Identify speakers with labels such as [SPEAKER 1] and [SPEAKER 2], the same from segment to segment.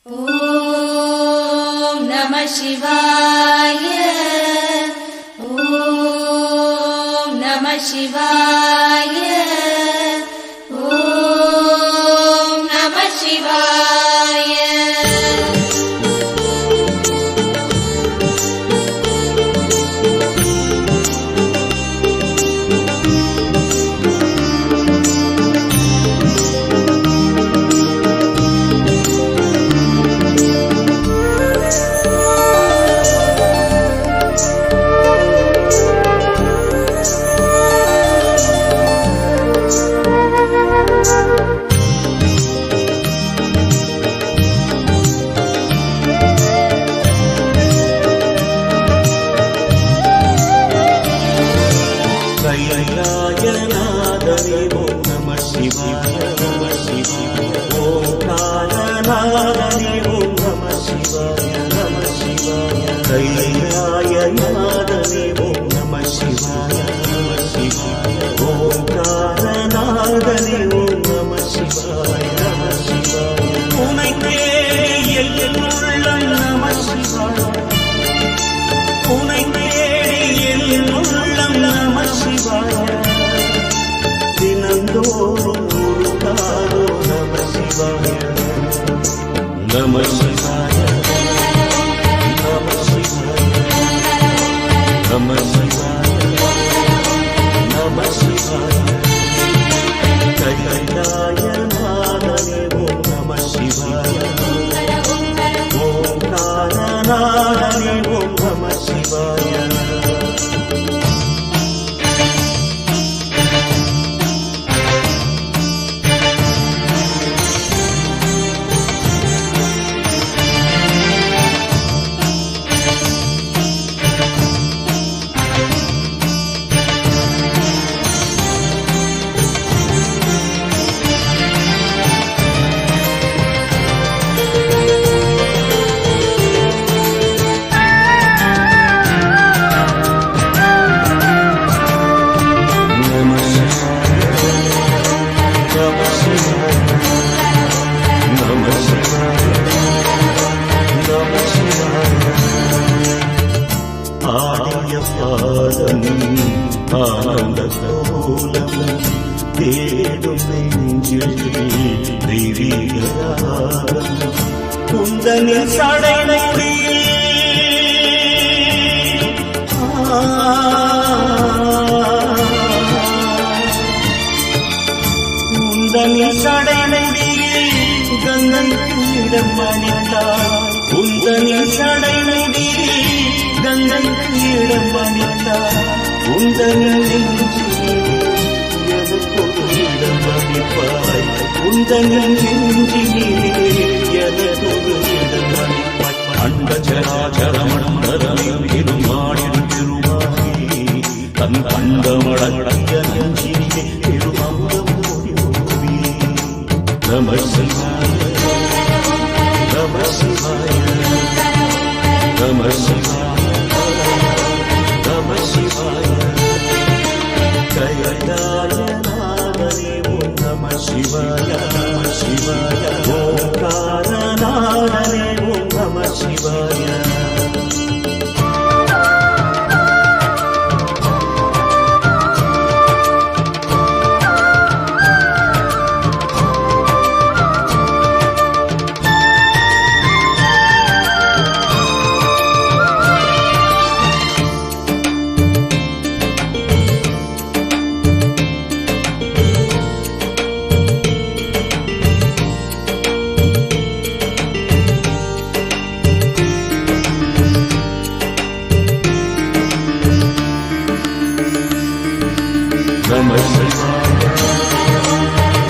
[SPEAKER 1] ஓம் நம சிவாய. ஓம் நம சிவாய. ஓம் நம சிவாய.
[SPEAKER 2] கைலாயநாதனே ஓம் நம சிவாய நம சிவாய. ஓங்காரநாதனே ஓம் நம சிவாய நம சிவாய. கைலாயநாதனே ஓம் நம சிவாய நம சிவாய. ஓங்காரநாதனே ஓம் நம சிவாய நம சிவாய. உனை தேடி என் உள்ளம் நம சிவாய. உனை தேடி என் உள்ளம் நம சிவாய. தினந்தோறும் உருகாரோ நம சிவாய நம சிவாய நம சிவாய நம சிவாய நம சிவாய. கைலாயநாதனே ஓம் நம சிவாய. ஓங்காரநாதனே ஓம் நம சிவாய. ஆடிய பாதம் ஆனந்த கோலம் தேடும் நெஞ்சில் தெய்வீக ராகம். குந்தனில் சடை குந்தனில் சடை கங்கையிடம் அணிந்தார். குந்தனில் சடை கங்கையிடம் அணிந்தார். குந்தனில் எனக்கொரு அணிப்பாய். குந்தனில் எனக்கொரு அணிப்பாய். அண்ட சராச்சரமண்டலம் இருமாடின் திருமாகி தன் கண்டமடங்கிய நெஞ்சினிலே திருமந்தம் ஓடி ஓடி. நம சிவாய நம சிவாய நம சிவாய நம சிவாய. கைலாயநாதனே ஓம் நம சிவாய நம சிவாய. ஓங்காரநாதனே ஓம் நம சிவாய. நம சிவாய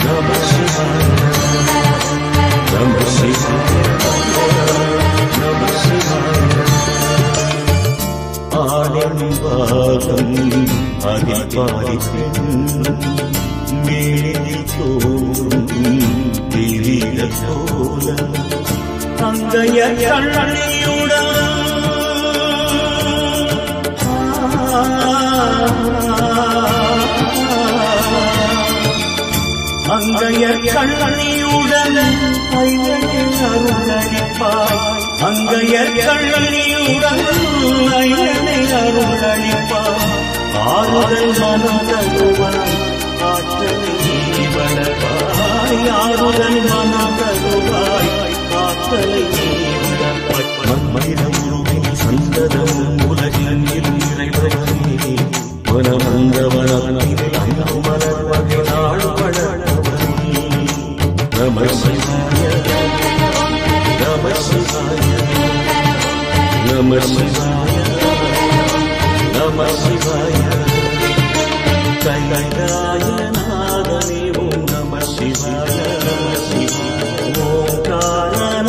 [SPEAKER 2] நம சிவாய நம சிவாய நம சிவாய. ஆனந்தம் அதில் பாரிக்கும் மேலில் தோறும் தெரியல போல. அங்கைய கண்ணியுடன் அங்கைய கண்ணியுடன் ஐயனின் அருளடி அருளளிப்பாய் அங்கையர் கண்ணியுடன் ஐயனை அருளளிப்பாய் ஆறுதல் மனம் தருவாய் ஆற்றலை வளர்ப்பாய் ஆறுதல் மனம் தருவாய் ஆற்றலை வளர்ப்பாய் மண்மயிலும் சந்ததம் உலகின் இறைவனே மனமந்தவனில் மலர் வகை நாள் வளர்ப்பவனே நம சிவாய நம சிவாய நம சிவாய நம சிவாய கைலாயநாதனே ஓம் நம சிவாய நம சிவாய ஓங்காரநாதனே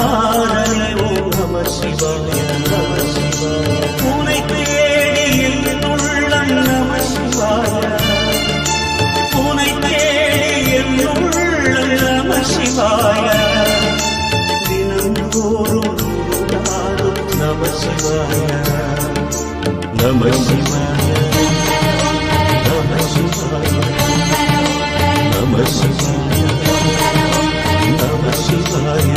[SPEAKER 2] ஓம் நம சிவாய நம சிவாய உனை தேடி என் உள்ளம் நம சிவாய உனை தேடி என் உள்ளம் நம சிவாய தினந்தோறும் நம சிவாய நம சிவாய நம சிவாய நம சிவாய நம சிவாய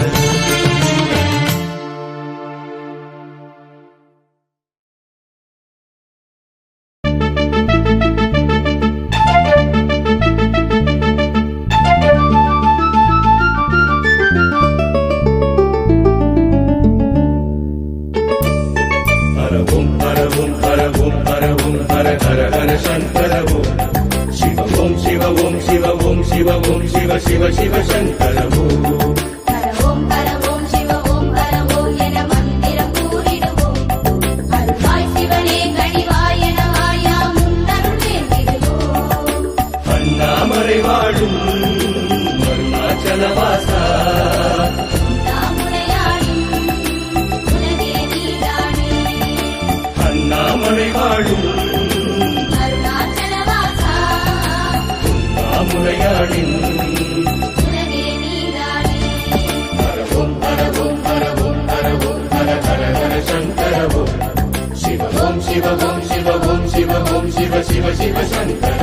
[SPEAKER 3] शिव शिव शंकर ओम हर ओम शिव ओम हर ओम என மந்திரம் கூறிடுவோம் அருளாய் சிவனே கனிவாய் என வாயாம் முன்னருள் வேண்டிடுவோம்
[SPEAKER 2] அண்ணாமலை வாழும் அருணாச்சலவாசா அண்ணாமலை வாழும்
[SPEAKER 3] அருணாச்சலவாசா
[SPEAKER 2] முறையாடின் शिव ओम शिव ओम शिव ओम शिव ओम शिव शिव शिव शंकर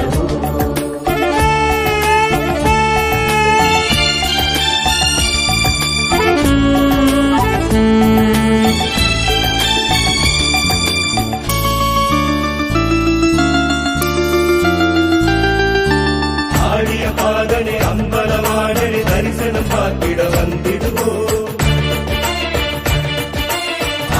[SPEAKER 2] ஆடிய பாதனை அம்பலவாடனை தரிசனம் பார்த்திட வந்திடுவோம்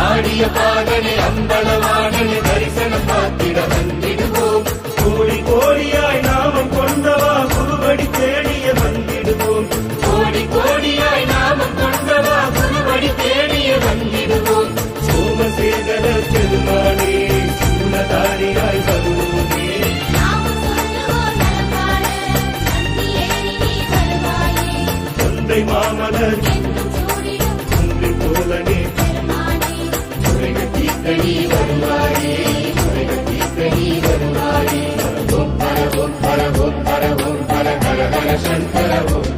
[SPEAKER 2] ஆடிய பாதனை அம்பலவாடனை தரிசனம் பார்த்திட வந்திடுவோம் கோடி கோடியாய் நாமம் கொண்டவா குருவடி தேடிய வந்திடுவோம் கோடி கோடியாய் நாமம் கொண்டவா குருவடி தேடிய வந்திடுவோம் சோமசேகர பெருமானே சூலதாரியாய் வருவோமே தொண்டை மாமலர் தொண்டை போலனே முறைகட்டி வருவாயே முறைகட்டி வருவாயே ஓம் ஹரவோம் ஹரவோம் ஹரவோம் ஹர ஹர ஹர சங்கரவோம்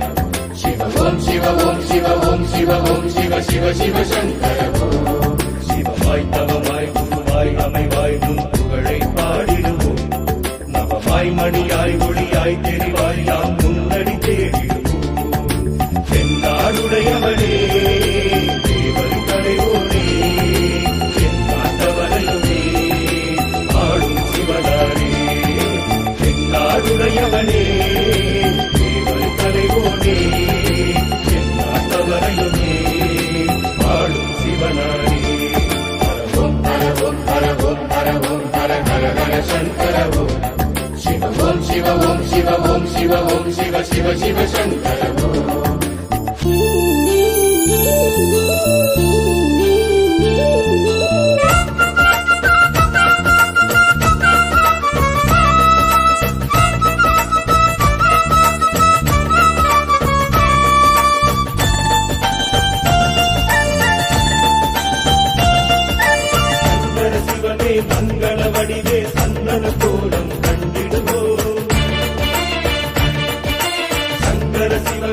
[SPEAKER 2] சிவ ஓம் சிவ ஓம் சிவ ஓம் சிவ ஓம் சிவ சிவ சிவ சங்கரவோம் சிவமாய் தவமாய் குருவாய் அமைவாய் முன் புகழை பாடிடுவோம் நவமாய் மணியாய் ஒளியாய் தெரிவாய் யாம் முன்னடி தேடிடுவோம் தென்னாடுடையவளே தேவர் தலைவோனே உடையவனே தேவர் தலைவோனே என் நாட்டவரையுமே வாழும் சிவனாரே ஹரவோம் ஹரவோம் ஹரவோம் ஹரவோம் ஹர ஹர ஹர சங்கரவோம் சிவ ஓம் சிவ ஓம் சிவ ஓம் சிவ ஓம் சிவ சிவ சிவ சங்கரவோம் மங்கள வடிவே சந்தன கோலம் கண்டிடுவோம் சங்கர சிவ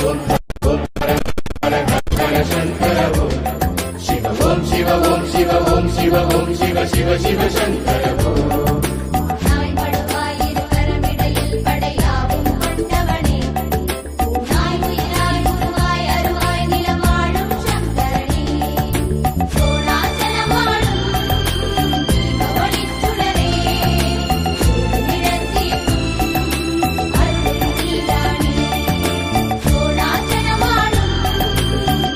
[SPEAKER 2] ஓம் ஓம் ஹர ஹர சங்கர ஓம் சிவ ஓம் சிவ ஓம் சிவ ஓம் சிவ ஓம் சிவ சிவ சிவ சங்கர ஓம்
[SPEAKER 3] நாய் படுவாய் இருகரமிடையில் படையாவும் கொண்டவனே நாய் உயிராய் உருவாய் அருவாய் நிலமாடும் சங்கரனே சோழாச்சலமாடும் தீபவொளிச் சுடரே நிறத்தீர்க்கும் அருள் நீதானே சோழாச்சலமாடும்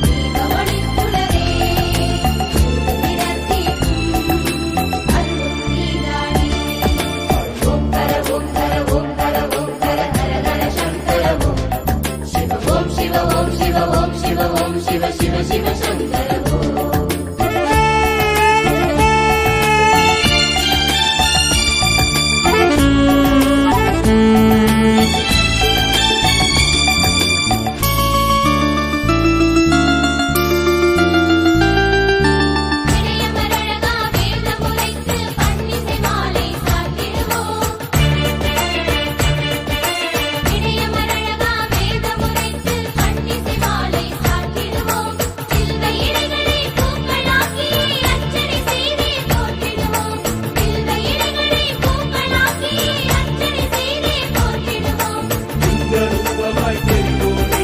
[SPEAKER 3] தீபவொளிச் சுடரே நிறத்தீர்க்கும் அருள் நீதானே ஓம் ஹர ஓம் ஹர ஓம் ஹர ஓம் ஹர ஹர ஹர சங்கர ஓம்
[SPEAKER 2] சிவ ஓம் சிவ ஓம் சிவ ஓம் சிவ ஓம் சிவ சிவ சிவ சங்கர ஓம்
[SPEAKER 3] இடையமரழகா வேதமுரைத்து பன்னிசை மாலை சாத்திடுவோம் இடையமரழகா வேதமுரைத்து பன்னிசை மாலை சாத்திடுவோம் சில்வை இடைகளை பூக்களாக்கி அர்ச்சனை செய்தே போற்றிடுவோம் சில்வை இடைகளை பூக்களாக்கி அர்ச்சனை செய்தே போற்றிடுவோம்
[SPEAKER 2] ரூபமாய் தெரிவோனே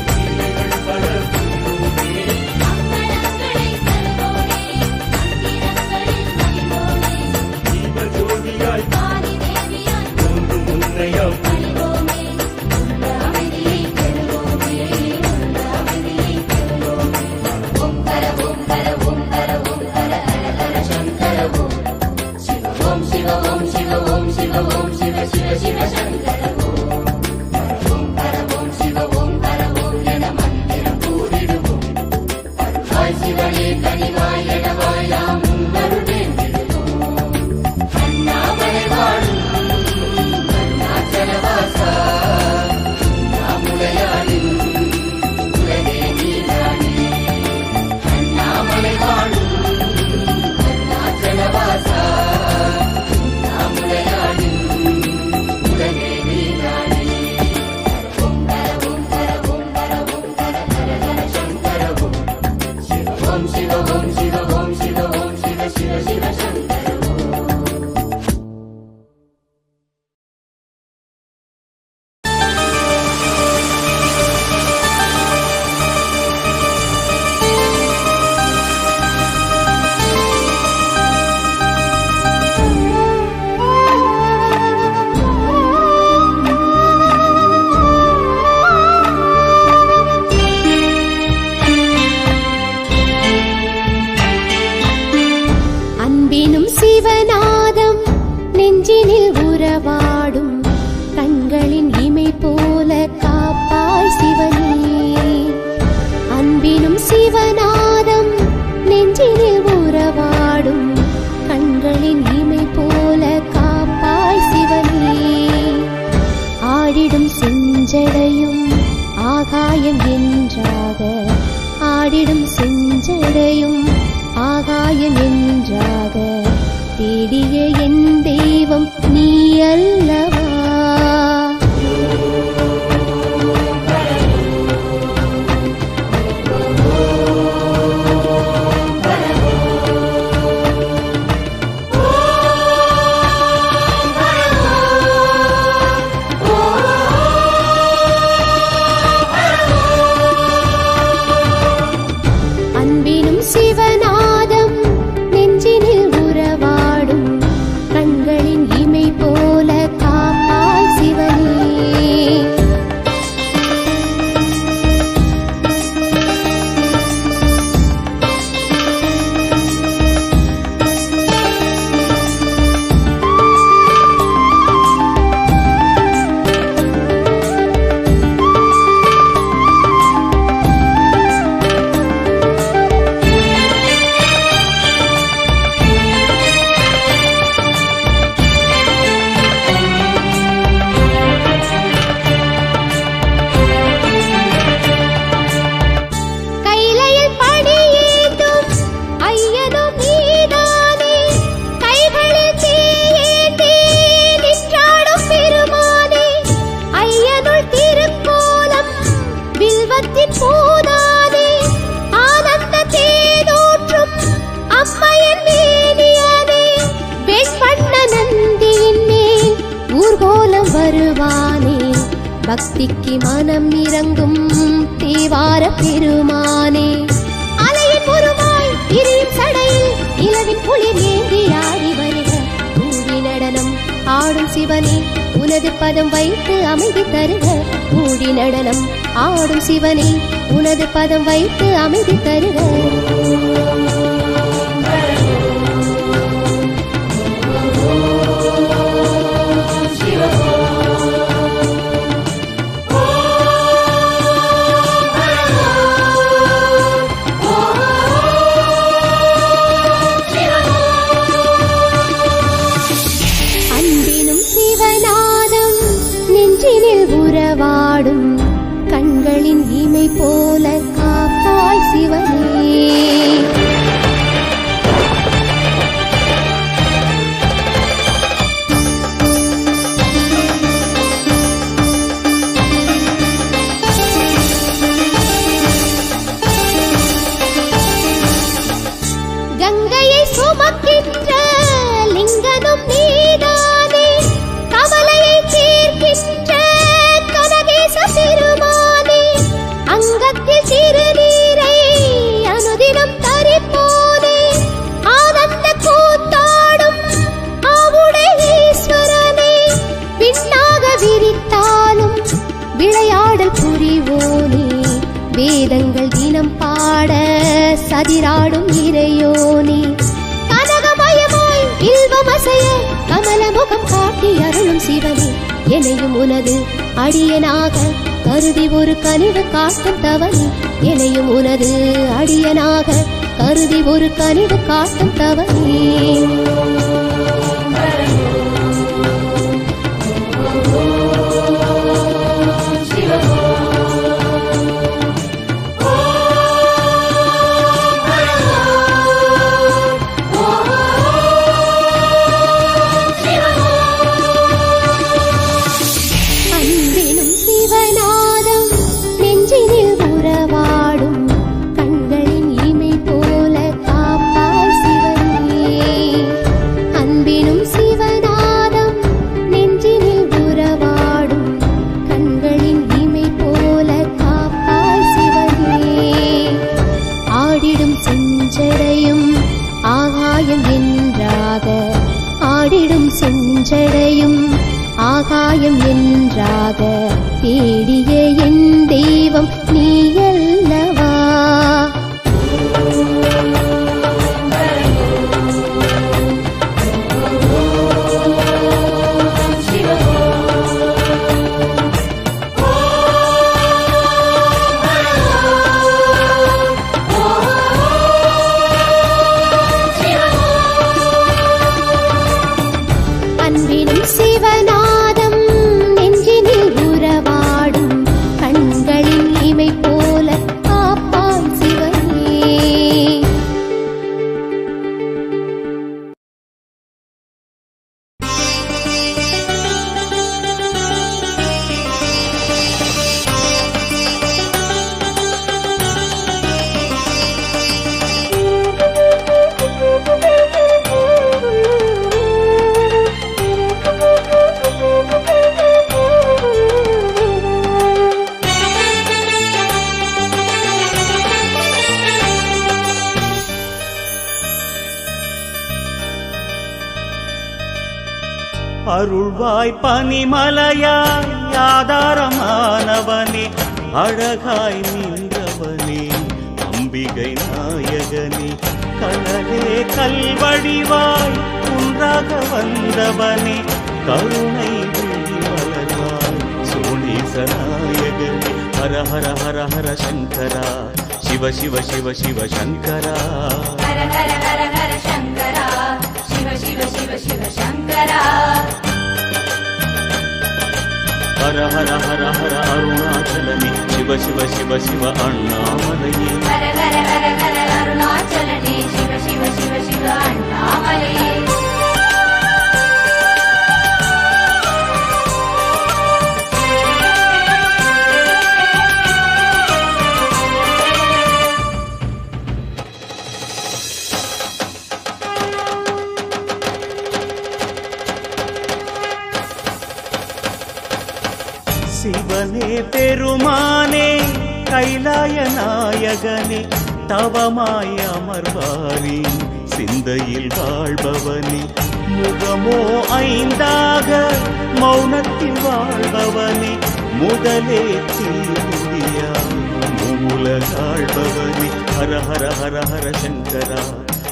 [SPEAKER 2] லீலைகள் பல புரிவோனே
[SPEAKER 3] அம்பலங்களை தருவோனே அங்கிரங்களில் மகிழ்வோனே
[SPEAKER 2] தீப ஜோதியாய்
[SPEAKER 3] ஆதி தேவியாய்
[SPEAKER 2] தோன்றும் உன்னையம்
[SPEAKER 3] பணிவோமே உள்ள அமைதியை பெறுவோமே உள்ள அமைதியை பெறுவோமே ஓம் ஹர ஓம் ஹர ஓம் ஹர ஓம் ஹர ஹர ஹர சங்கர ஓம்
[SPEAKER 2] சிவ ஓம் சிவ ஓம் சிவ ஓம் சிவ ஓம் சிவ சிவ சிவ சங்கர ஓம் ஓம் ஹர ஓம் சிவ ஓம் ஹர ஓம் என மந்திரம் கூறிடுவோம் அருளாய் சிவனே கனிவாய் எனவாய் நாம் உன்னருள் வேண்டிடுவோம் அண்ணாமலை வாழும் அருணாச்சலவாசா அண்ணாமுலையாளின் உலகே நீதானே அண்ணாமலை வாழும் அருணாச்சலவாசா அண்ணாமுலையாளின் உலகே நீதானே ஓம் ஹர ஓம் ஹர ஓம் ஹர ஓம் ஹர ஹர ஹர சங்கர ஓம் சிவ ஓம் சிவ ஓம் சிவ ஓம் சிவ ஓம் சிவ சிவ சிவ சங்கர ஓம்
[SPEAKER 4] அன்பினும் சிவநாதம் நெஞ்சினில் உறவாடும் கண்களின் இமை போல காப்பாய் சிவனே அன்பினும் சிவநாதம் நெஞ்சினில் உறவாடும் கண்களின் இமை போல காப்பாய் சிவனே ஆடிடும் செஞ்சடையும் ஆகாயம் என்றாக ஆடிடும் செஞ்சடையும் ஆகாயம் என்றாக தேடிய என் தெய்வம் நீ அல்லவா அன்பினும் சிவநாதம் நெஞ்சினில் உறவாடும் கண்களின் இமை போல காப்பாய் போதாதே ஆனந்த தேனூற்றும் அம்மையின் மேனியானே வெண்பண்ண நந்தியின் மேல் ஊர்கோலம் வருவானே பக்திக்கு மனம் இறங்கும் தேவார பெருமானே அலையின் உருவாய் எரியும் சடையில் இளவின் குளிர் ஏந்தி ஆடி வருக கூடி நடனம் ஆடும் சிவனே உனது பதம் வைத்து அமைதி தருக கூடி நடனம் ஆடும் சிவனே உனது பதம் வைத்து அமைதி தருக உறவாடும் கண்களின் இமை போல காப்பாய் சிவனே கங்கையை சுமக்கின்ற லிங்கனும் நீதானே கவலையை தீர்க்கின்ற பெருமானே அங்கத்தில் திருநீரை அனுதினம் தரிப்போனே ஆனந்த கூத்தாடும் ஆவுடைய ஈஸ்வரனே விண்ணாக விரித்தாலும் விளையாடல் புரிவோனே வேதங்கள் தினம் பாட சதிராடும் இறையோனே கனகமயமாய் இல்வமசைய கமலமுகம் காட்டி அருளும் சிவனே எனையும் உனது அடியனாக கருதி ஒரு கனிவு காட்டும் தவனே எனையும் உனது அடியனாக கருதி ஒரு கனிவு காட்டும் தவனே செஞ்சடையும் ஆகாயம் என்றாக தேடிய என் தெய்வம் நீயல்லவா சிவநாதம் நெஞ்சினில் உறவாடும் கண்களின் இமை போல காப்பான் சிவனே
[SPEAKER 5] அருள்வாய் பனிமலையாய் ஆதாரமானவனே அழகாய் நின்றவனே அம்பிகை நாயகனே கனலே கல்வடிவாய் குன்றாக வந்தவனே கருணை மலர்வாய் சோழீச நாயகனே ஹர ஹர ஹர ஹர சங்கரா சிவ சிவ சிவ சிவ சங்கரா
[SPEAKER 3] ஹர ஹர ஹர ஹர சங்கரா சிவ சிவ சிவ சிவ சங்கரா
[SPEAKER 5] ஹர ஹர ஹர ஹர அருணாச்சலனே சிவ சிவ சிவ சிவ அண்ணாமலையே
[SPEAKER 3] ஹர ஹர ஹர ஹர அருணாச்சலனே சிவ சிவ சிவ சிவ அண்ணாமலையே
[SPEAKER 5] பெருமானே கைலாய நாயகனே தவமாய் அமர்வாரி சிந்தையில் வாழ்பவனே முகமோ ஐந்தாக மௌனத்தில் வாழ்பவனே முதலே தீமுடியாய் மூலகாழ்பவனே ஹர ஹர ஹர ஹர சங்கரா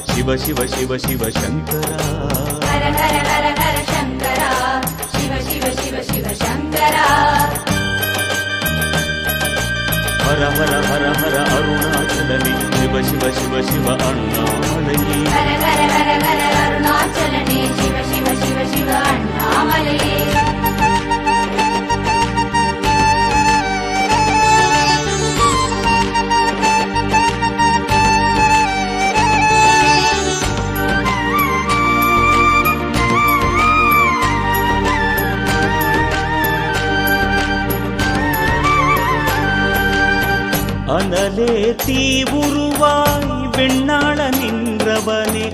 [SPEAKER 5] சிவ சிவ சிவ சிவ சங்கரா
[SPEAKER 3] ஹர ஹர ஹர ஹர சங்கரா சிவ சிவ சிவ சிவ சங்கரா
[SPEAKER 5] ஹர ஹர ஹர ஹர அருணாச்சலனே சிவ சிவ சிவ சிவ அண்ணாமலையே
[SPEAKER 3] ஹர ஹர ஹர ஹர அருணாச்சலனே சிவ சிவ சிவ சிவ அண்ணாமலையே
[SPEAKER 5] அனலே தீவுருவாய் வெண்ணாள நின்றவனே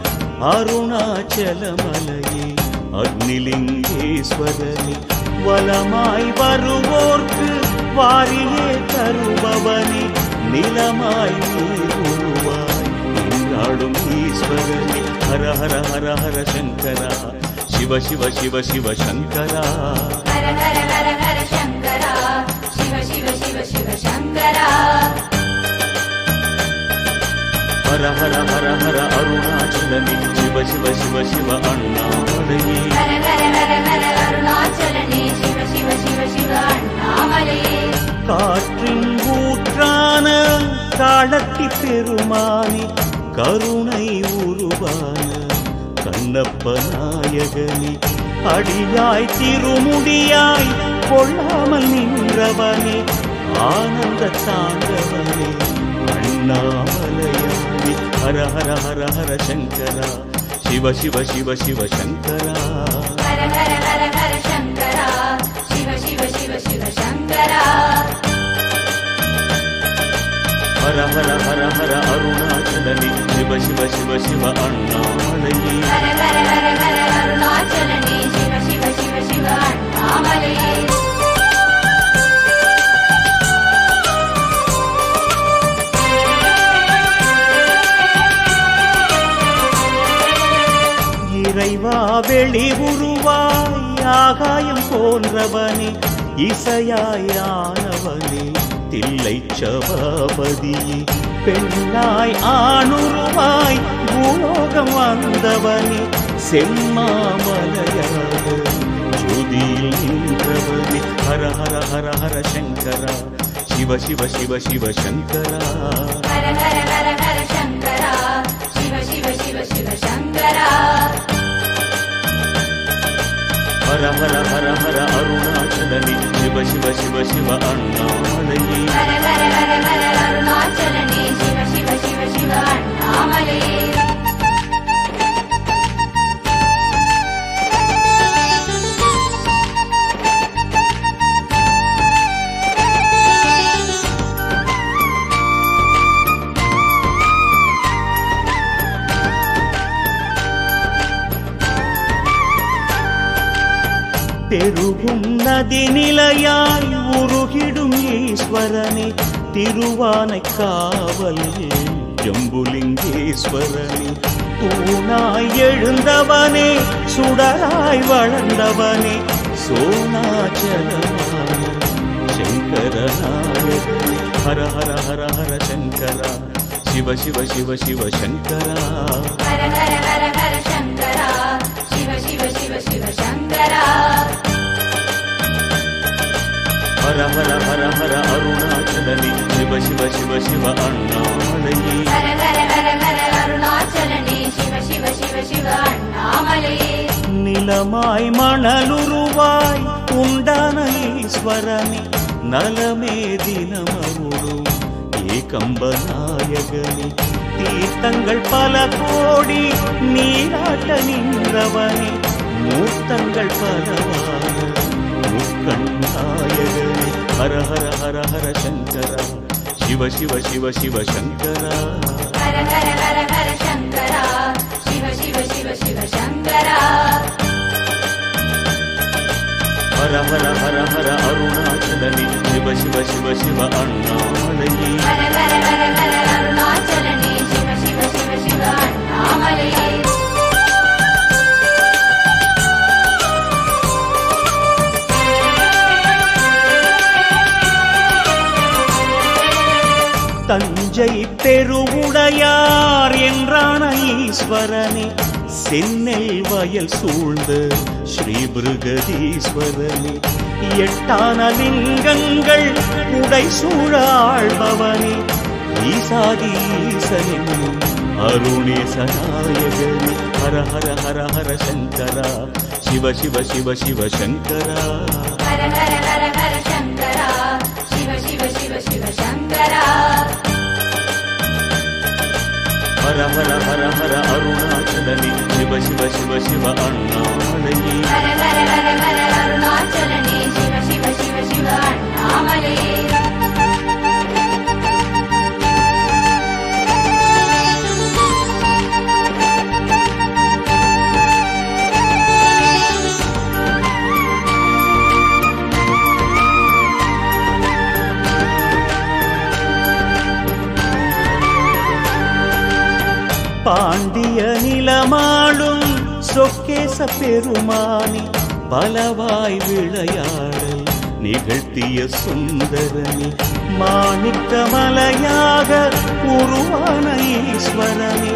[SPEAKER 5] அருணாச்சலமலையே அக்னிலிங்கேஸ்வரனே வலமாய் வருவோர்க்கு வாரியே தருபவனே நிலமாய் நீருவாய் நின்றாடும் ஈஸ்வரனே ஹர ஹர ஹர ஹர சங்கரா சிவ சிவ சிவ சிவ சங்கரா
[SPEAKER 3] ஹர ஹர ஹர ஹர சங்கரா சிவ சிவ சிவ சிவ சங்கரா
[SPEAKER 5] ஹர ஹர ஹர ஹர அருணாச்சலனே சிவ சிவ சிவ சிவ அண்ணாமலையே
[SPEAKER 3] ஹர ஹர ஹர ஹர அருணாச்சலனே சிவ சிவ சிவ சிவ அண்ணாமலையே
[SPEAKER 5] காற்றின் ஊற்றான காலத்தி பெருமானே கருணை உருவான கண்ணப்ப நாயகனே அடியாய் திருமுடியாய் கொள்ளாமல் நின்றவனே ஆனந்த தாண்டவனே அண்ணாமலையானே ஹர ஹர ஹர ஹர சங்கரா சிவ சிவ சிவ சிவ சங்கரா
[SPEAKER 3] ஹர ஹர ஹர ஹர சங்கரா சிவ சிவ சிவ சிவ சங்கரா
[SPEAKER 5] ஹர ஹர ஹர ஹர அருணாச்சலனே சிவ சிவ சிவ சிவ அண்ணாமலையே
[SPEAKER 3] ஹர ஹர ஹர ஹர அருணாச்சலனே சிவ சிவ சிவ சிவ அண்ணாமலையே
[SPEAKER 5] இறைவா வெளி உருவாய் ஆகாயம் போன்றவனே இசையாயானவனே தில்லை சபாபதியே பெண்ணாய் ஆணுருவாய் பூலோகம் வந்தவனே செம்மாமலையாக ஜோதியில் நின்றவனே ஹர ஹர ஹர ஹர சங்கரா சிவ சிவ சிவ சிவ சங்கரா
[SPEAKER 3] ஹர ஹர ஹர ஹர சங்கரா சிவ சிவ சிவ சிவ சங்கரா
[SPEAKER 5] ஹர ஹர ஹர ஹர அருணாச்சலனே சிவ சிவ சிவ சிவ அண்ணாமலையே
[SPEAKER 3] ஹர ஹர ஹர ஹர அருணாச்சலனே சிவ சிவ சிவ சிவ அண்ணாமலையே
[SPEAKER 5] பெருகும் நதி நிலையாய் உருகிடும் ஈஸ்வரனே திருவானை காவல் ஜம்புலிங்கேஸ்வரனே தூணாய் எழுந்தவனே சுடராய் வளர்ந்தவனே சோனாச்சலமான சங்கரநாயகனே ஹர ஹர ஹர ஹர சங்கரா சிவ சிவ சிவ சிவ சங்கரா
[SPEAKER 3] ஹர ஹர ஹர ஹர சங்கரா சிவ சிவ சிவ சிவ சங்கரா
[SPEAKER 5] ஹர ஹர ஹர ஹர அருணாச்சலனே சிவ சிவ சிவ சிவ அண்ணாமலையே
[SPEAKER 3] ஹர ஹர ஹர ஹர அருணாச்சலனே சிவ சிவ சிவ சிவ அண்ணாமலையே
[SPEAKER 5] நிலமாய் மணலுருவாய் உண்டான ஈஸ்வரனே நலமே தினமருளும் ஏகம்பநாயகனே தீர்த்தங்கள் பல கோடி நீராட்ட நின்றவனே மூர்த்தங்கள் பலவான முக்கண்ணாயகனே ஹர ஹர ஹர ஹர சங்கரா சிவ சிவ சிவ சிவ சங்கரா
[SPEAKER 3] ஹர ஹர ஹர ஹர சங்கரா சிவ சிவ சிவ சிவ சங்கரா
[SPEAKER 5] ஹர ஹர ஹர ஹர அருணாச்சலனே சிவ சிவ சிவ சிவ அண்ணாமலையே
[SPEAKER 3] ஹர ஹர ஹர ஹர அருணாச்சலனே சிவ சிவ சிவ சிவ அண்ணாமலையே
[SPEAKER 5] தஞ்சை பெருவுடையார் என்றான ஈஸ்வரனே சென்னல் வயல் சூழ்ந்த ஸ்ரீ பிருகதீஸ்வரனே எட்டான லிங்கங்கள் உடை சூழாழ்பவனே ஈசாதி ஈசனே அருணேசநாயகனே ஹர ஹர ஹர ஹர சங்கரா சிவ சிவ சிவ சிவ சங்கரா
[SPEAKER 3] ஹர ஹர ஹர ஹர சங்கரா சிவ சிவ சிவ சிவ சங்கரா
[SPEAKER 5] ஹர ஹர ஹர ஹர அருணாச்சலனே சிவ சிவ சிவ சிவ அண்ணாமலையே
[SPEAKER 3] ஹர ஹர ஹர ஹர அருணாச்சலனே சிவ சிவ சிவ சிவ அண்ணாமலையே
[SPEAKER 5] பாண்டிய நிலமாளும் சொக்கேச பெருமானி பலவாய் விளையாடல் நிகழ்த்திய சுந்தரனி மாணிக்கமலையாக உருவான ஈஸ்வரனி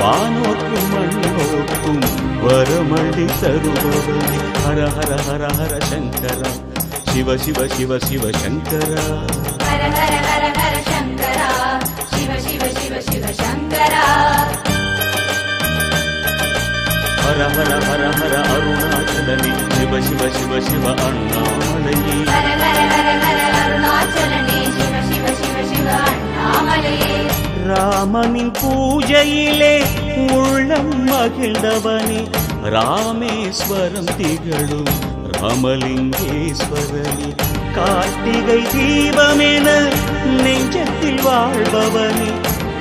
[SPEAKER 5] வானோக்கும் மண்ணோக்கும் வரமள்ளி தருபவனி ஹர ஹர ஹர ஹர சங்கரா சிவ சிவ சிவ சிவ சங்கரா
[SPEAKER 3] ஹர ஹர ஹர ஹர சங்கரா சிவ சிவ சிவ சிவ சங்கரா
[SPEAKER 5] ஹர ஹர ஹர ஹர அருணாச்சலனே சிவ சிவ சிவ சிவ அண்ணாமலையே
[SPEAKER 3] ஹர ஹர ஹர ஹர அருணாச்சலனே சிவ சிவ சிவ சிவ அண்ணாமலையே
[SPEAKER 5] ராமனின் பூஜையிலே உள்ளம் மகிழ்ந்தவனே ராமேஸ்வரம் திகழும் ராமலிங்கேஸ்வரனே கார்த்திகை தீபமென நெஞ்சத்தில் வாழ்பவனே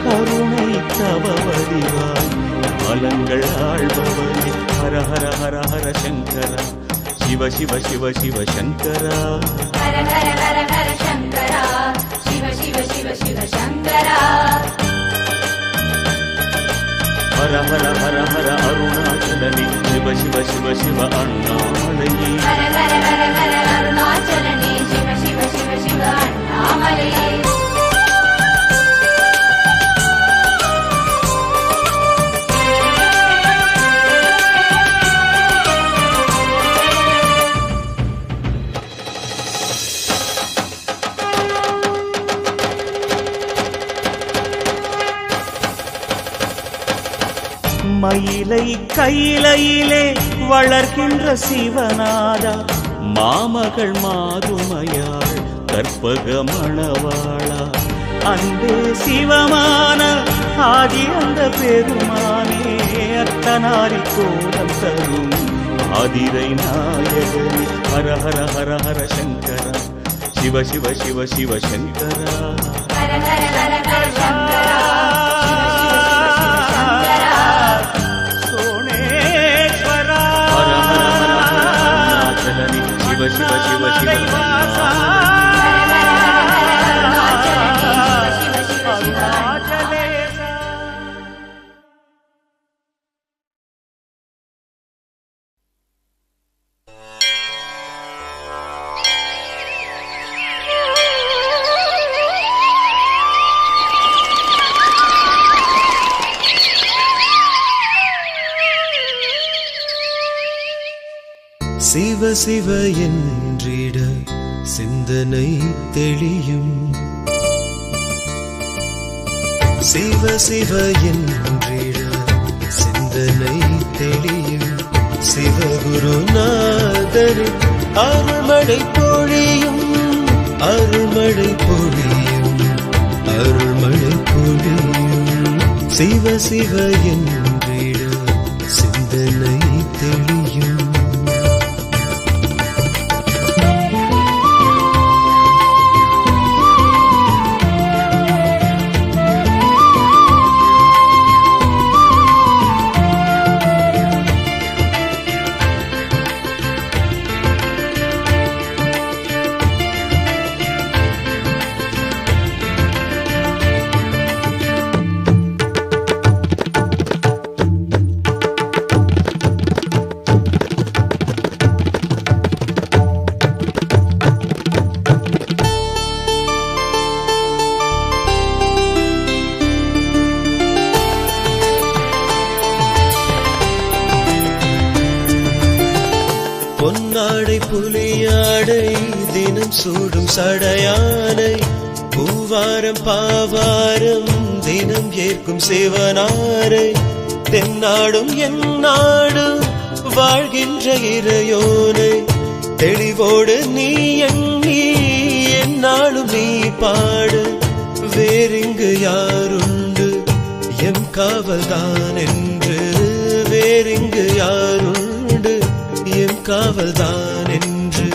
[SPEAKER 5] கருணை தவவடிவாய் மலங்கள் ஆழ்பவனே ஹர ஹர ஹர ஹர சங்கரா சிவ சிவ சிவ சிவ சங்கரா
[SPEAKER 3] ஹர ஹர ஹர ஹர சங்கரா சிவ சிவ சிவ சிவ சங்கரா
[SPEAKER 5] ஹர ஹர ஹர ஹர அருணாச்சலனே சிவ சிவ சிவ சிவ அண்ணாமலையே
[SPEAKER 3] ஹர ஹர ஹர ஹர அருணாச்சலனே சிவ சிவ சிவ சிவ அண்ணாமலையே
[SPEAKER 5] மயிலை கையிலையிலே வளர்கின்ற சிவநாதா மாமகள் மாதுமையாள் கற்பக மணவாளா அன்பே சிவமான ஆதி அந்த பெருமானே அத்தனாரி கோலம் தரும் ஆதிரை நாயகனே ஹர ஹர ஹர ஹர சங்கரா சிவ சிவ சிவ சிவ சங்கரா
[SPEAKER 3] ஹர ஹர ஹர ஹர சங்கரா
[SPEAKER 5] சோனேஸ்வரா ஹர ஹர ஹர ஹர அருணாச்சலனே சிவ சிவ சிவ சிவ
[SPEAKER 6] சிவ சிவ என்றிட சிந்தனை தெளியும் சிவ சிவ என்றிட சிந்தனை தெளியும் சிவகுருநாதர் அருள்மழை பொழியும் அருள்மழை பொழியும் அருள்மழை பொழியும் சிவ சிவ என்றிட சிந்தனை தெளியும் பொன்னாடை புலியாடை தினம் சூடும் சடையானை பூவாரம் பாவாரம் தினம் ஏற்கும் சிவனாரை தென்னாடும் என் நாடும் வாழ்கின்ற இறையோனை தெளிவோடு நீ எண்ணி என்னாலும் நீ பாடு வேறிங்கு யாருண்டு எம் காவல்தான் என்று வேறிங்கு யாருண்டு எம் காவல்தான் என்று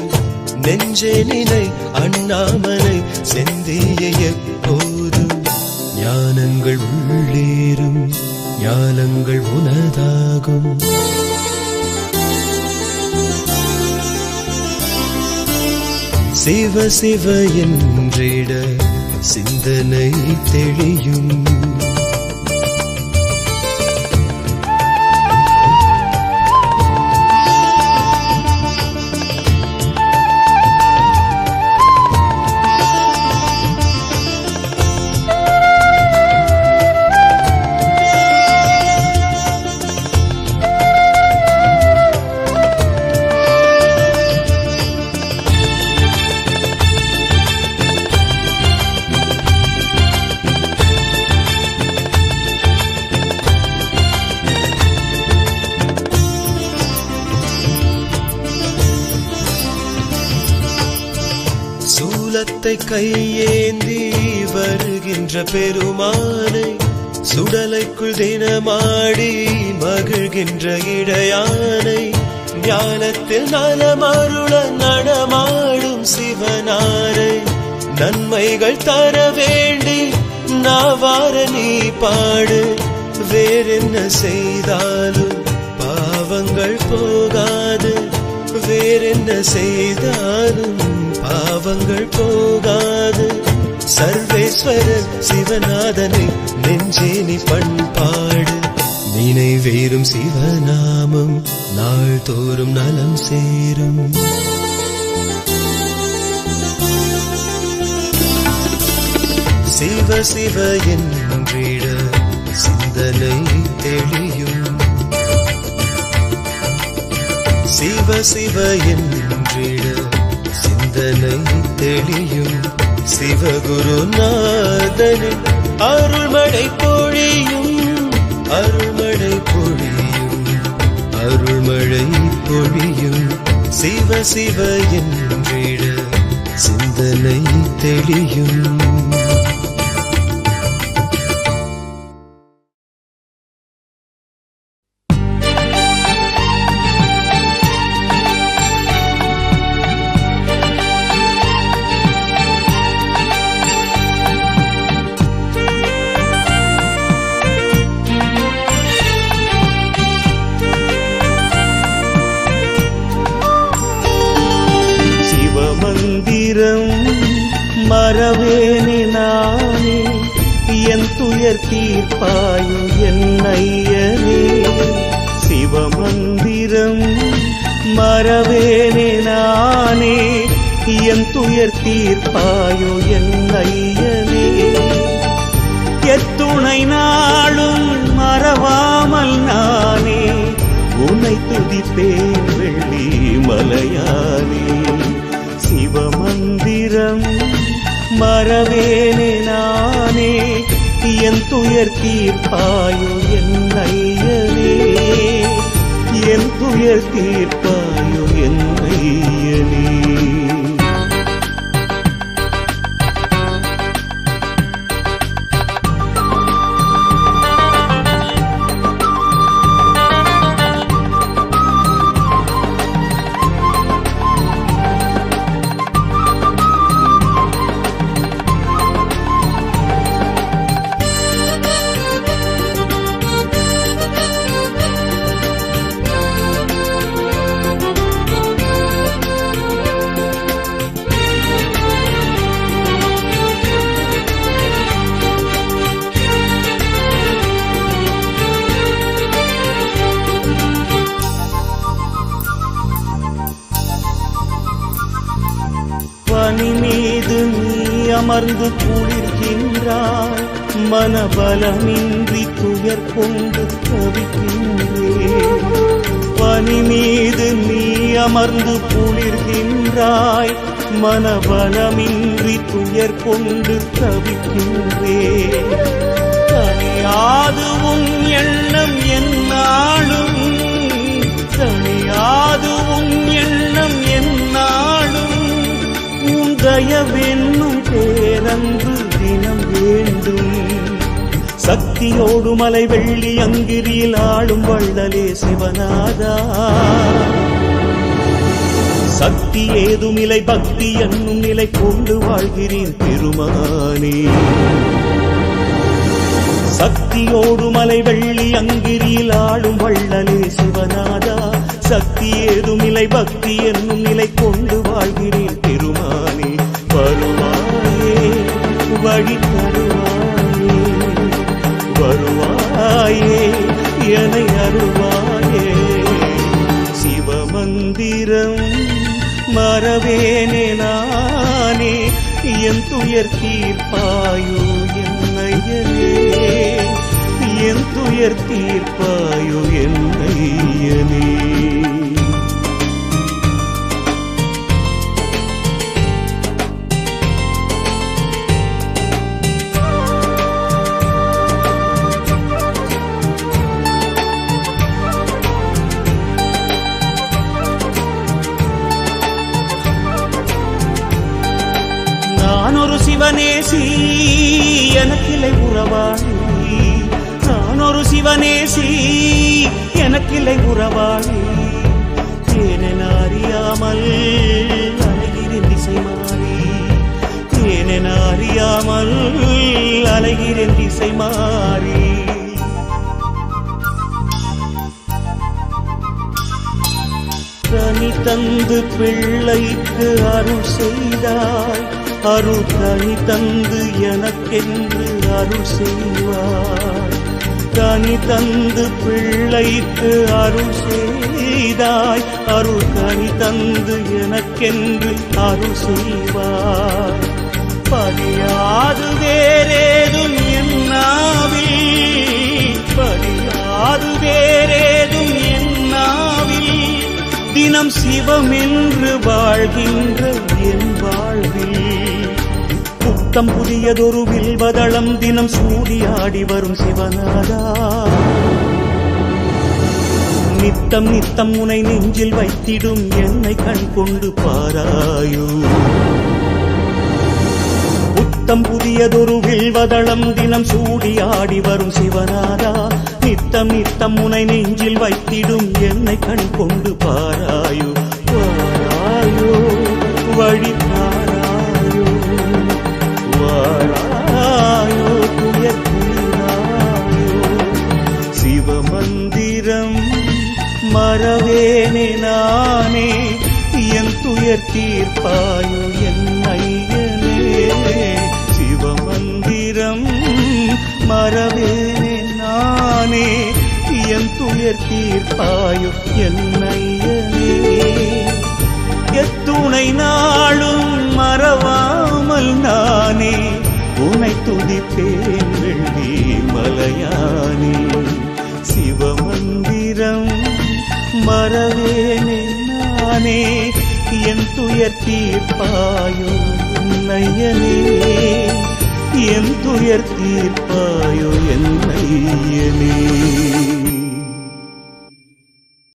[SPEAKER 6] நெஞ்சே நினை அண்ணாமலை செந்திய எப்போதும் ஞானங்கள் உள்ளேறும் ஞானங்கள் உனதாகும் சிவ சிவ என்றிட சிந்தனை தெளியும் சூலத்தை கையேந்தி வருகின்ற பெருமானை சுடலைக்குள் தினமாடி மகிழ்கின்ற இடையானை ஞானத்தில் நலமருள நடமாடும் சிவனாரை நன்மைகள் தர வேண்டி நாவார நீ பாடு வேறென்ன செய்தாலும் பாவங்கள் போகாது வேறென்ன செய்தாலும் பாவங்கள் போகாது சர்வேஸ்வரர் சிவநாதனை நெஞ்சே நீ பண்பாடு நினைவேறும் சிவநாமம் நாள்தோறும் நலம் சேரும் சிவ சிவ என்றிட சிந்தனை தெளியும் சிவ சிவ என்றிட சிந்தனை தெளியும் சிவகுருநாதனின் அருள்மழை பொழியும் அருள்மழை பொழியும் அருள்மழை பொழியும் சிவ சிவ என்றிட சிந்தனை தெளியும்
[SPEAKER 5] மறவேனே நானே என் துயர் தீர்ப்பாயோ என்னையனே சிவமந்திரம் மறவேனே நானே என் துயர் தீர்ப்பாயோ என்னையனே எத்துணை நாளும் மறவாமல் நானே உன்னை துதிப்பேன் வெள்ளி மலையானே சிவமந்திரம் மறவேனே நானே என் துயர் தீர்ப்பாயோ என்னையனே என் துயர் தீர்ப்பாயோ என்னையனே பனி மீது நீ அமர்ந்து குளிர்கின்றாய் மனபலமின்றி துயர் கொண்டு தவிக்கின்றேன் பனி மீது நீ அமர்ந்து குளிர்கின்றாய், மனபலமின்றி துயர் கொண்டு தவிக்கின்றேன். தனியாது உன் எண்ணம் என்னாலும், தனியாது உன் எண்ணம் என்னாலும், உன் தயவென்னும் பேரன்பு தினம் வேண்டும். சக்தியோடு மலை வெள்ளி அங்கிரியில் ஆளும் வள்ளலே சிவநாதா, சக்தி ஏதுமில்லை பக்தி என்னும் நிலை கொண்டு வாழ்கிறேன் பெருமானே. சக்தியோடு மலை வெள்ளி அங்கிரியில் ஆளும் வள்ளலே சிவநாதா, சக்தி ஏதுமில்லை பக்தி என்னும் நிலை கொண்டு வாழ்கிறேன் பெருமானே. வருவாயே வழி தருவாயே, வருவாயே என்னை அருள்வாயே. சிவமந்திரம் மறவேனே நானே, என் துயர் தீர்ப்பாயோ என்னையனே, என் துயர் தீர்ப்பாயோ என்னையனே. நான் ஒரு சிவநேசி எனக்கில்லை உறவாளி, நான் ஒரு சிவநேசி எனக்கில்லை உறவாளி. ஏனென அறியாமல் அலைகிறேன் திசை மாறி, ஏனென அறியாமல் அலைகிறேன் திசை மாறி. தனி தந்து பிள்ளைக்கு அருள் செய்தாய், அருள் தனி தந்து எனக்கென்று அருள் செய்வாய். தனி தந்து பிள்ளைக்கு அருள் செய்தாய், அருள் கனி தந்து எனக்கென்று அருள் செய்வாய். பதியாது வேறேதும் என்னாவில், பதியாது வேறேதும் என்னாவில், தினம் சிவமென்று வாழ்கின்ற என் வாழ்வில். புத்தம் புதியதொரு வில்வதளம் தினம் சூடியாடி வரும் சிவநாதா, நித்தம் நித்தம் உனை நெஞ்சில் வைத்திடும் என்னை கண் கொண்டு பாராயோ. புத்தம் புதியதொரு வில்வதளம் தினம் சூடியாடி வரும் சிவநாதா, நித்தம் நித்தம் உனை நெஞ்சில் வைத்திடும் என்னை கண் கொண்டு பாராயோ. பாராயோ வழி பாராயோ, வாராயோ துயர் தீராயோ. சிவமந்திரம் மறவேனே நானே, என் துயர் தீர்ப்பாயோ என்னையனே. சிவமந்திரம் மறவேனே நானே, என் துயர் தீர்ப்பாயோ என்னையனே. எத்துணை நாளும் மறவாமல் நானே உனை துதிப்பேன் வெள்ளி மலையானே. சிவமந்திரம் மறவேனே நானே, என் துயர் தீர்ப்பாயோ என்னையனே, என் துயர் தீர்ப்பாயோ என்னையனே.